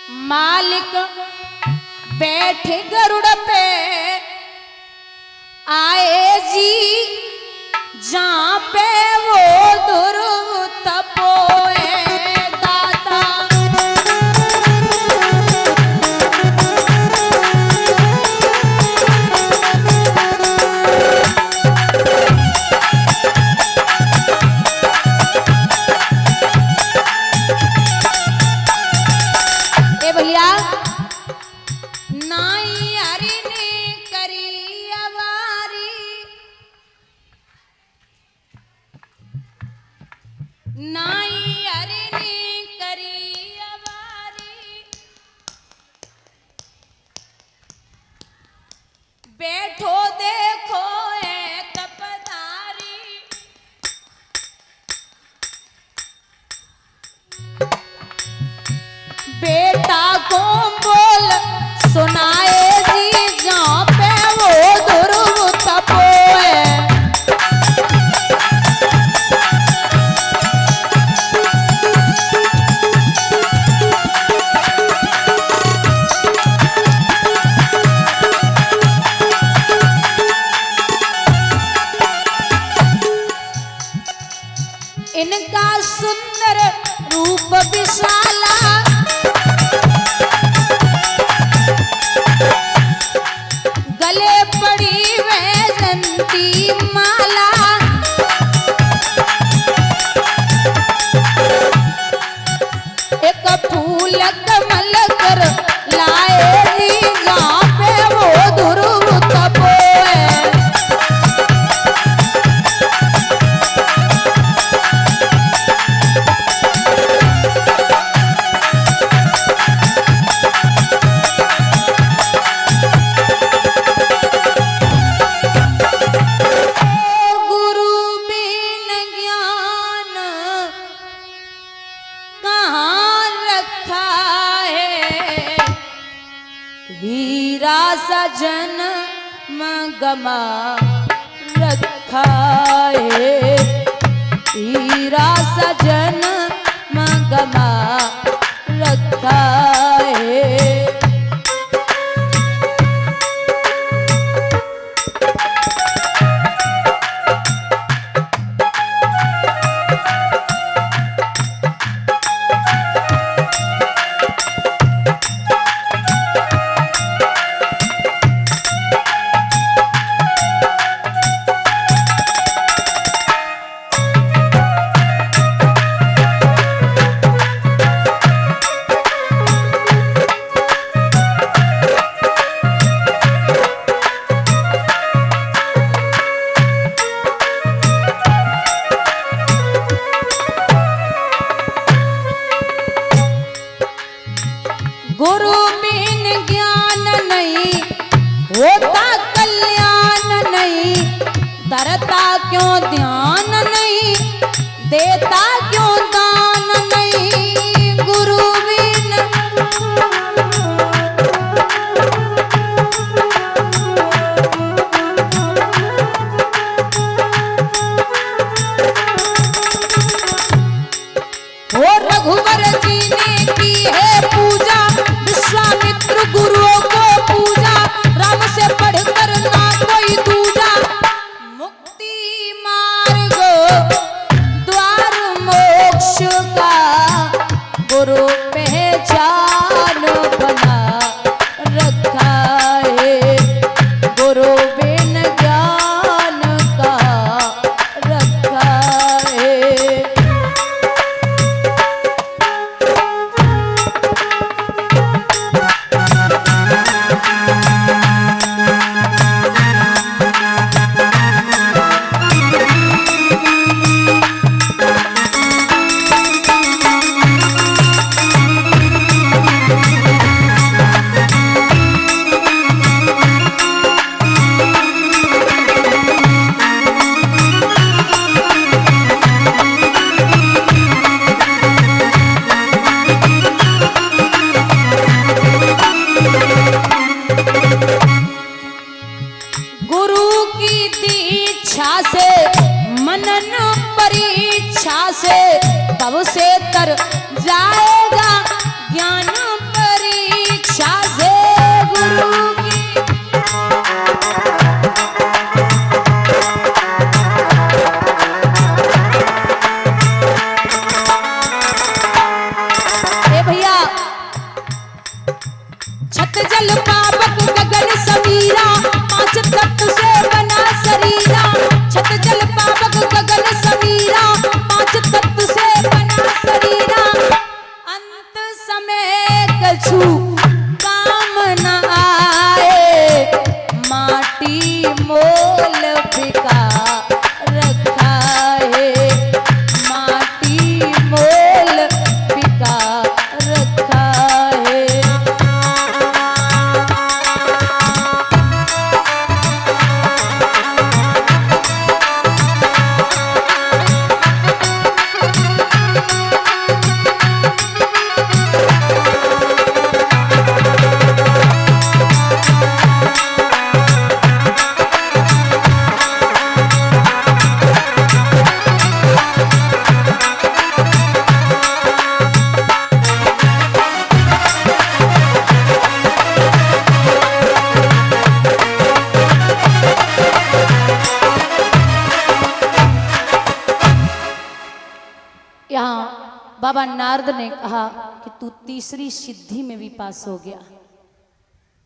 मालिक बैठे गरुड़ पे आए जी, जहाँ पे वो ध्रुव तपोए दाता। ए भैया, नाई हरि ने करी अवारी, नाई हरि ने करी अवारी, बैठो देखो है तपधारी, बेटा को बोल सुनाए जी, जहाँ पे वो ध्रुव तपोए। इनका सुंदर रूप विशाला, गले पड़ी वैजंती माला, एक फूल कमल कर लाए जी, जहाँ पे वो ध्रुव तपोए। हीरा सजन गमा रखा है, हीरा सजन गमा रखा है। गुरु बिन ज्ञान नहीं होता कल्याण नहीं, धरता क्यों ध्यान नहीं, देता क्यों दान नहीं। गुरु बिन हो रघुवर जी ने की है पूजा, विश्वामित्र गुरुओं को पूजा, राम से पढ़कर ना कोई दूजा, मुक्ति मार्ग द्वार मोक्ष का गुरु पहचान बना रखा है, गुरु बिन ज्ञान का रखा है। से तब से तर जाएगा ज्ञान पर छत जल पावक गगन समीरा, पांच तत्व से बना शरीरा। छत जल पावक गगन समीरा, पांच तत्व से बना शरीरा। अंत समय कछु काम न आए, माटी मोल बिका रखा है, माटी मोल बिका रखा है। यहाँ बाबा नारद ने कहा कि तू तीसरी सिद्धि में भी पास हो गया।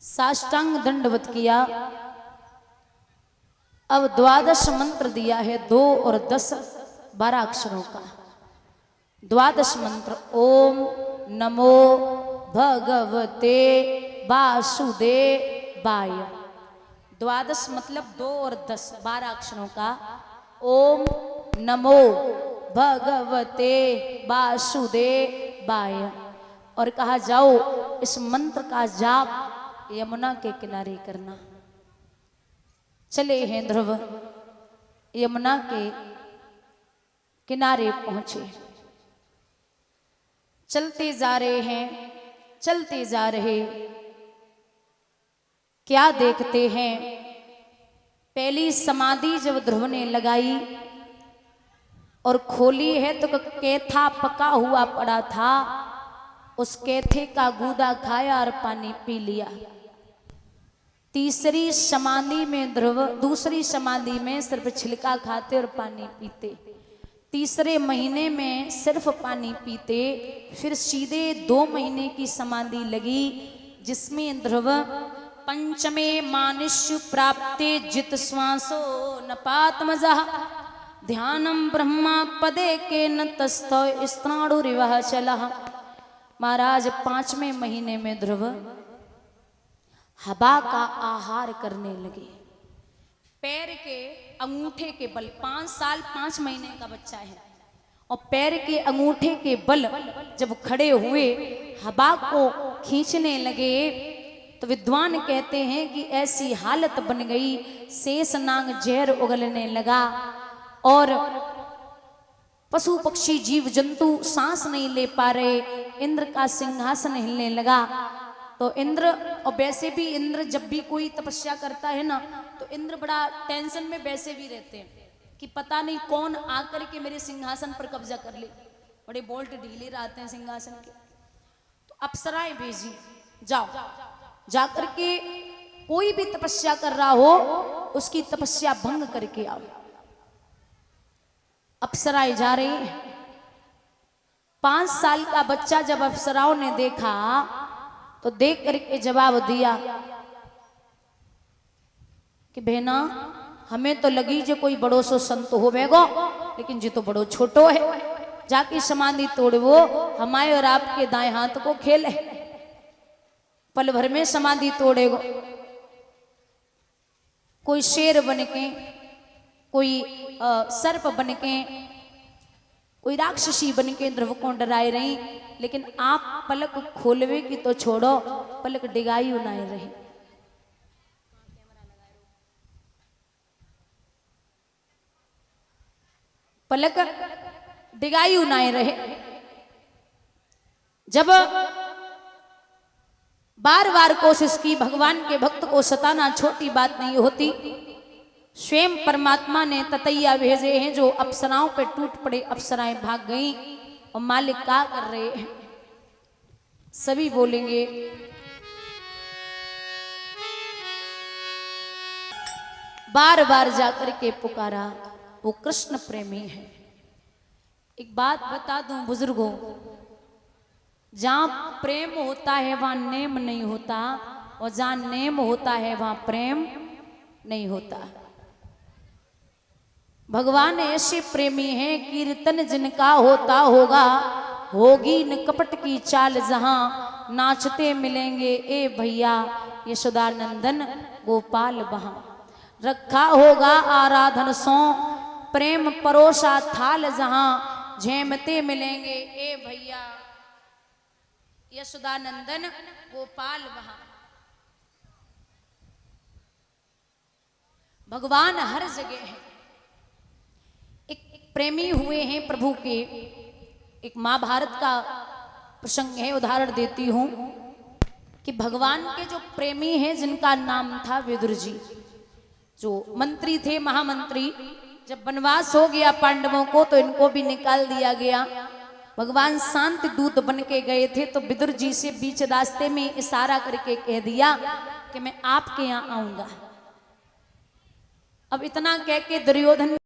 साष्टांग दंडवत किया। अब 12 मंत्र दिया है, 2 और 10 12 अक्षरों का। 12 मंत्र ओम नमो भगवते वासुदेवाय। 12 मतलब 2 और 10 12 अक्षरों का। ओम नमो भगवते वासुदेवाय। और कहा जाओ इस मंत्र का जाप यमुना के किनारे करना। चले हैं ध्रुव, यमुना के किनारे पहुंचे। चलते जा रहे हैं, चलते जा रहे, क्या देखते हैं, पहली समाधि जब ध्रुव ने लगाई और खोली है तो केथा पका हुआ पड़ा था, उस केथे का गूदा खाया और पानी पी लिया। तीसरी समाधि में ध्रुव, दूसरी समाधि में सिर्फ छिलका खाते और पानी पीते। तीसरे महीने में सिर्फ पानी पीते। फिर सीधे 2 महीने की समाधि लगी, जिसमें ध्रुव पंचमे मानुष्य प्राप्ते जित श्वासो नपात्मजा ध्यानम ब्रह्मा पदे के न तस्थो स्त्राणुरिवः चलः। महाराज 5वें महीने में ध्रुव हवा का आहार करने लगे। पैर के अंगूठे के बल, 5 साल 5 महीने का बच्चा है, और पैर के अंगूठे के बल जब खड़े हुए हवा को खींचने लगे तो विद्वान कहते हैं कि ऐसी हालत बन गई, शेष नाग जहर उगलने लगा और पशु पक्षी जीव जंतु सांस नहीं ले पा रहे। इंद्र का सिंहासन हिलने लगा। तो इंद्र, और वैसे भी इंद्र जब भी कोई तपस्या करता है ना, तो इंद्र बड़ा टेंशन में वैसे भी रहते हैं कि पता नहीं कौन आकर के मेरे सिंहासन पर कब्जा कर ले। बड़े बोल्ट ढीले रहते हैं सिंहासन के। तो अप्सराएं भेजी, जाओ जाकर के कोई भी तपस्या कर रहा हो उसकी तपस्या भंग करके आओ। अप्सराएं जा रही हैं। 5 साल का बच्चा जब अप्सराओं ने देखा तो देख करके जवाब दिया कि बहना हमें तो लगी जो कोई बड़ो सो संत हो बेगो, लेकिन जी तो बड़ो छोटो है। जाके समाधि तोड़ वो हमारे और आपके दाएं हाथ को खेले, पल भर में समाधि तोड़ेगो। कोई शेर बन के, कोई सर्प बन के, कोई राक्षसी बन के ध्रुव को डराए रही, लेकिन आप पलक खोलवे की तो छोड़ो, पलक डिगाई उनाए रही। पलक डिगाई उनाए रहे। जब बार बार कोशिश की, भगवान के भक्त को सताना छोटी बात नहीं होती। स्वयं परमात्मा ने ततैया भेजे हैं जो अप्सराओं पे टूट पड़े। अप्सराएं भाग गईं और मालिक क्या कर रहे हैं सभी बोलेंगे। बार बार जाकर के पुकारा, वो कृष्ण प्रेमी है। एक बात बता दूं बुजुर्गों, जहां प्रेम होता है वहां नेम नहीं होता। और जहां नेम होता है वहां प्रेम नहीं होता। भगवान ऐसे प्रेमी हैं, कीर्तन जिनका होता होगा, होगी न कपट की चाल जहां, नाचते मिलेंगे ए भैया यशोदानंदन गोपाल वहां। रखा होगा आराधन सो प्रेम परोसा थाल जहां, झेमते मिलेंगे ए भैया यशोदानंदन गोपाल वहां। भगवान हर जगह है। एक प्रेमी हुए हैं प्रभु के, एक महाभारत का प्रसंग है, उदाहरण देती हूं कि भगवान के जो प्रेमी हैं जिनका नाम था विदुर जी, जो मंत्री थे, महामंत्री, जब वनवास हो गया पांडवों को तो इनको भी निकाल दिया गया। भगवान शांति दूत बन के गए थे तो विदुर जी से बीच रास्ते में इशारा करके कह दिया कि मैं आपके यहाँ आऊंगा। अब इतना कह के दुर्योधन